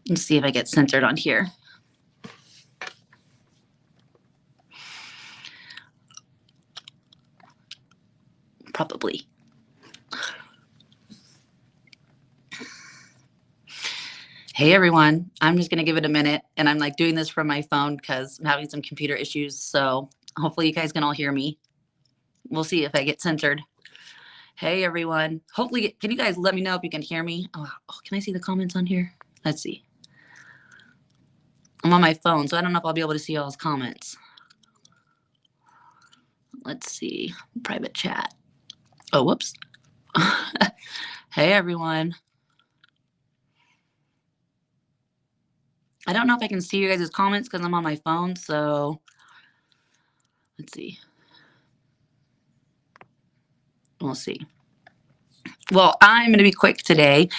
Let's see if I get centered on here. Probably. Hey everyone, I'm just gonna give it a minute, and I'm like doing this from my phone because I'm having some computer issues. So hopefully you guys can all hear me. We'll see if I get centered. Hey everyone. Hopefully, can you guys let me know if you can hear me? Oh, can I see the comments on here? Let's see. I'm on my phone, so I don't know if I'll be able to see y'all's comments. Let's see. Private chat. Oh, whoops. Hey everyone. I don't know if I can see you guys' comments because I'm on my phone, so let's see. We'll see. Well, I'm going to be quick today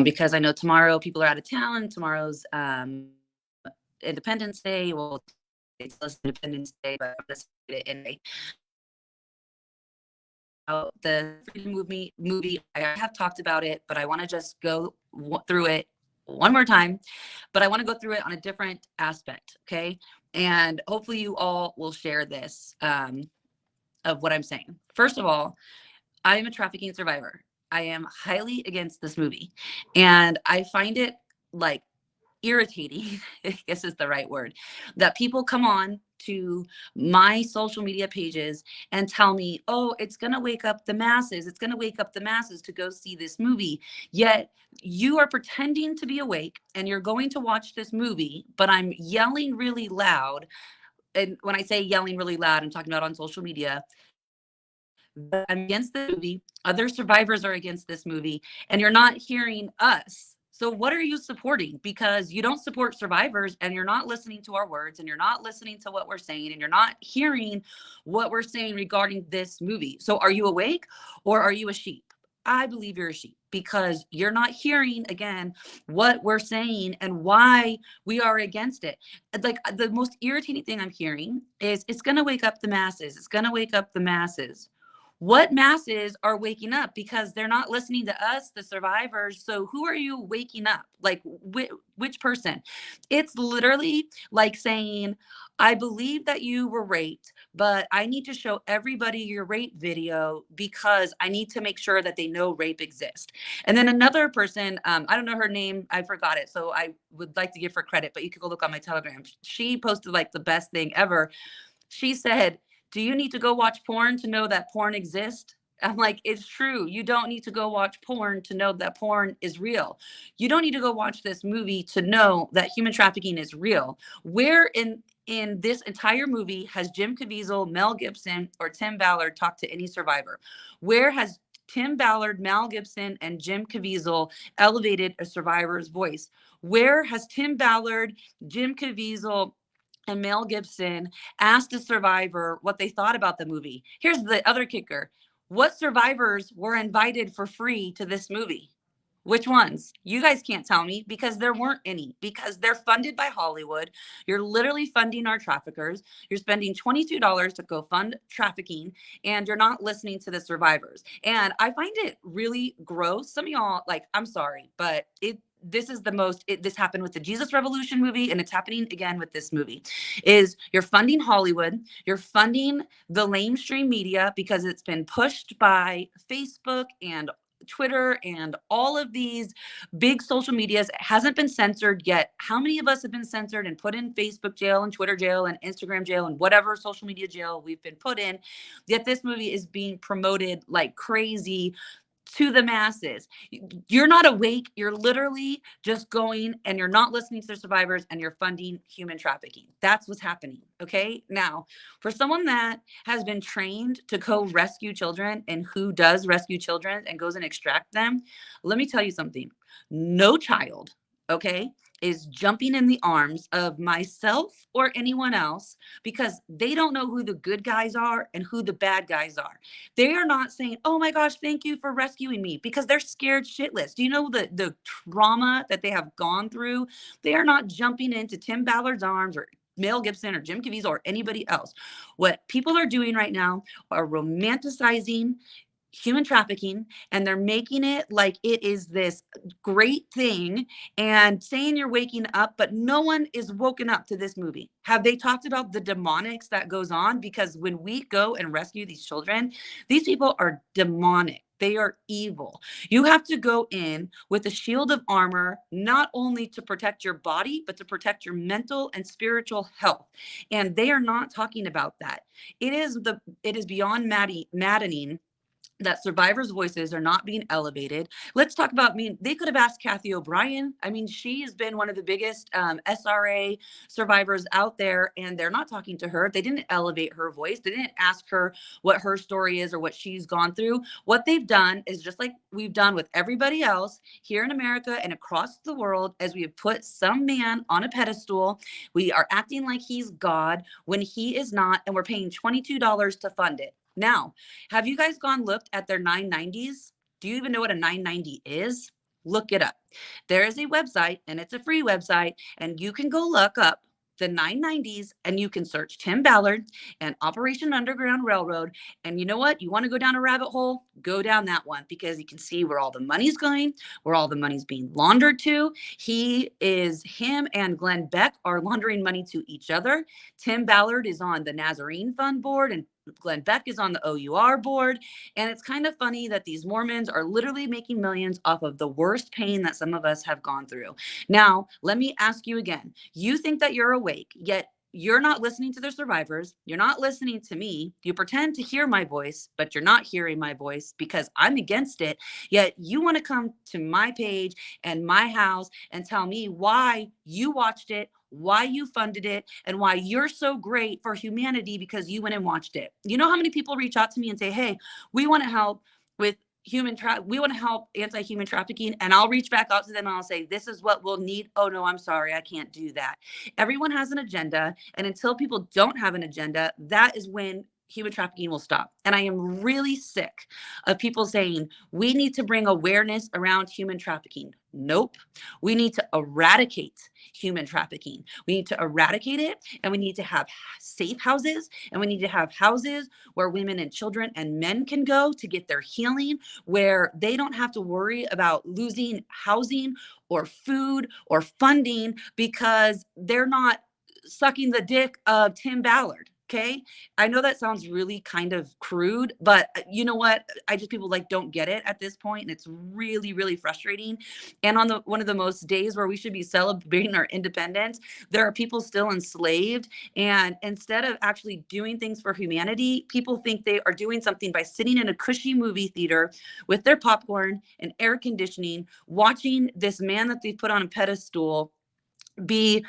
because I know tomorrow people are out of town. Tomorrow's Independence Day. Well, it's less Independence Day, but I'm going to say it anyway. The Freedom movie, I have talked about it, but I want to just go through it one more time. But I want to go through it on a different aspect, okay? And hopefully you all will share this of what I'm saying. First of all, I am a trafficking survivor. I am highly against this movie. And I find it like irritating, I guess is the right word, that people come on to my social media pages and tell me, oh, it's going to wake up the masses. It's going to wake up the masses to go see this movie. Yet you are pretending to be awake and you're going to watch this movie, but I'm yelling really loud. And when I say yelling really loud, I'm talking about on social media. I'm against the movie. Other survivors are against this movie, and you're not hearing us. So what are you supporting? Because you don't support survivors, and you're not listening to our words, and you're not listening to what we're saying, and you're not hearing what we're saying regarding this movie. So are you awake or are you a sheep? I believe you're a sheep because you're not hearing, again, what we're saying and why we are against it. Like the most irritating thing I'm hearing is it's going to wake up the masses. It's going to wake up the masses. What masses are waking up because they're not listening to us, the survivors? So who are you waking up? Like which person? It's literally like saying, I believe that you were raped, but I need to show everybody your rape video because I need to make sure that they know rape exists. And then another person, I don't know her name, I forgot it, so I would like to give her credit, but you could go look on my Telegram. She posted like the best thing ever. She said, do you need to go watch porn to know that porn exists? I'm like, it's true. You don't need to go watch porn to know that porn is real. You don't need to go watch this movie to know that human trafficking is real. Where in this entire movie has Jim Caviezel, Mel Gibson, or Tim Ballard talked to any survivor? Where has Tim Ballard, Mel Gibson, and Jim Caviezel elevated a survivor's voice? Where has Tim Ballard, Jim Caviezel, and Mel Gibson asked a survivor what they thought about the movie? Here's the other kicker. What survivors were invited for free to this movie? Which ones? You guys can't tell me because there weren't any, because they're funded by Hollywood. You're literally funding our traffickers. You're spending $22 to go fund trafficking, and you're not listening to the survivors. And I find it really gross. Some of y'all, like, I'm sorry, but this is the most, this happened with the Jesus Revolution movie, and it's happening again with this movie, is you're funding Hollywood, you're funding the mainstream media because it's been pushed by Facebook and Twitter and all of these big social medias. It hasn't been censored yet. How many of us have been censored and put in Facebook jail and Twitter jail and Instagram jail and whatever social media jail we've been put in? Yet this movie is being promoted like crazy to the masses. You're not awake. You're literally just going and you're not listening to the survivors and you're funding human trafficking. That's what's happening. Okay. Now, for someone that has been trained to go rescue children and who does rescue children and goes and extract them, let me tell you something. No child, okay, is jumping in the arms of myself or anyone else because they don't know who the good guys are and who the bad guys are. They are not saying, oh my gosh, thank you for rescuing me, because they're scared shitless. Do you know the trauma that they have gone through? They are not jumping into Tim Ballard's arms or Mel Gibson or Jim Caviezel or anybody else. What people are doing right now are romanticizing human trafficking, and they're making it like it is this great thing and saying you're waking up, but no one is woken up to this movie. Have they talked about the demonics that goes on? Because when we go and rescue these children, these people are demonic. They are evil. You have to go in with a shield of armor, not only to protect your body, but to protect your mental and spiritual health. And they are not talking about that. It is beyond maddening that survivors' voices are not being elevated. Let's talk about, I mean, they could have asked Kathy O'Brien. I mean, she has been one of the biggest SRA survivors out there, and they're not talking to her. They didn't elevate her voice. They didn't ask her what her story is or what she's gone through. What they've done is just like we've done with everybody else here in America and across the world, as we have put some man on a pedestal. We are acting like he's God when he is not, and we're paying $22 to fund it. Now, have you guys looked at their 990s? Do you even know what a 990 is? Look it up. There is a website, and it's a free website, and you can go look up the 990s, and you can search Tim Ballard and Operation Underground Railroad. And you know what? You want to go down a rabbit hole? Go down that one, because you can see where all the money's going, where all the money's being laundered to. Him and Glenn Beck are laundering money to each other. Tim Ballard is on the Nazarene Fund board, and Glenn Beck is on the OUR board. And it's kind of funny that these Mormons are literally making millions off of the worst pain that some of us have gone through. Now, let me ask you again. You think that you're awake, yet you're not listening to the survivors. You're not listening to me. You pretend to hear my voice, but you're not hearing my voice because I'm against it. Yet you want to come to my page and my house and tell me why you watched it, why you funded it, and why you're so great for humanity because you went and watched it. You know how many people reach out to me and say, hey, we want to help with we want to help anti-human trafficking, and I'll reach back out to them and I'll say, this is what we'll need. Oh no, I'm sorry, I can't do that. Everyone has an agenda, and until people don't have an agenda, that is when human trafficking will stop. And I am really sick of people saying we need to bring awareness around human trafficking. Nope. We need to eradicate human trafficking. We need to eradicate it, and we need to have safe houses, and we need to have houses where women and children and men can go to get their healing, where they don't have to worry about losing housing or food or funding because they're not sucking the dick of Tim Ballard. Okay. I know that sounds really kind of crude, but you know what? People like don't get it at this point, and it's really, really frustrating. And on one of the most days where we should be celebrating our independence, there are people still enslaved. And instead of actually doing things for humanity, people think they are doing something by sitting in a cushy movie theater with their popcorn and air conditioning, watching this man that they put on a pedestal be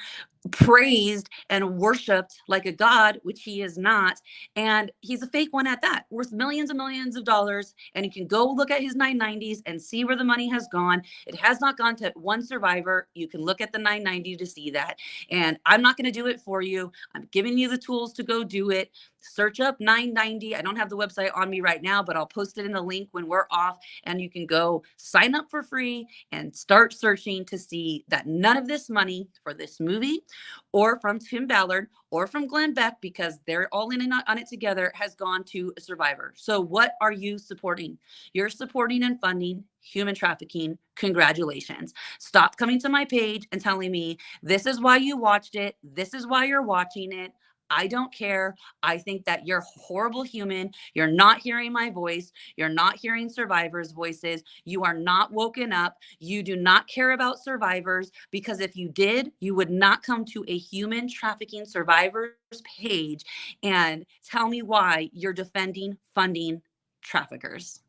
praised and worshiped like a god, which he is not. And he's a fake one at that, worth millions and millions of dollars. And you can go look at his 990s and see where the money has gone. It has not gone to one survivor. You can look at the 990 to see that. And I'm not going to do it for you. I'm giving you the tools to go do it. Search up 990. I don't have the website on me right now, but I'll post it in the link when we're off. And you can go sign up for free and start searching to see that none of this money for this movie or from Tim Ballard or from Glenn Beck, because they're all in on it together, has gone to a survivor. So what are you supporting? You're supporting and funding human trafficking. Congratulations. Stop coming to my page and telling me this is why you watched it. This is why you're watching it. I don't care. I think that you're a horrible human. You're not hearing my voice. You're not hearing survivors' voices. You are not woken up. You do not care about survivors, because if you did, you would not come to a human trafficking survivors page and tell me why you're defending funding traffickers.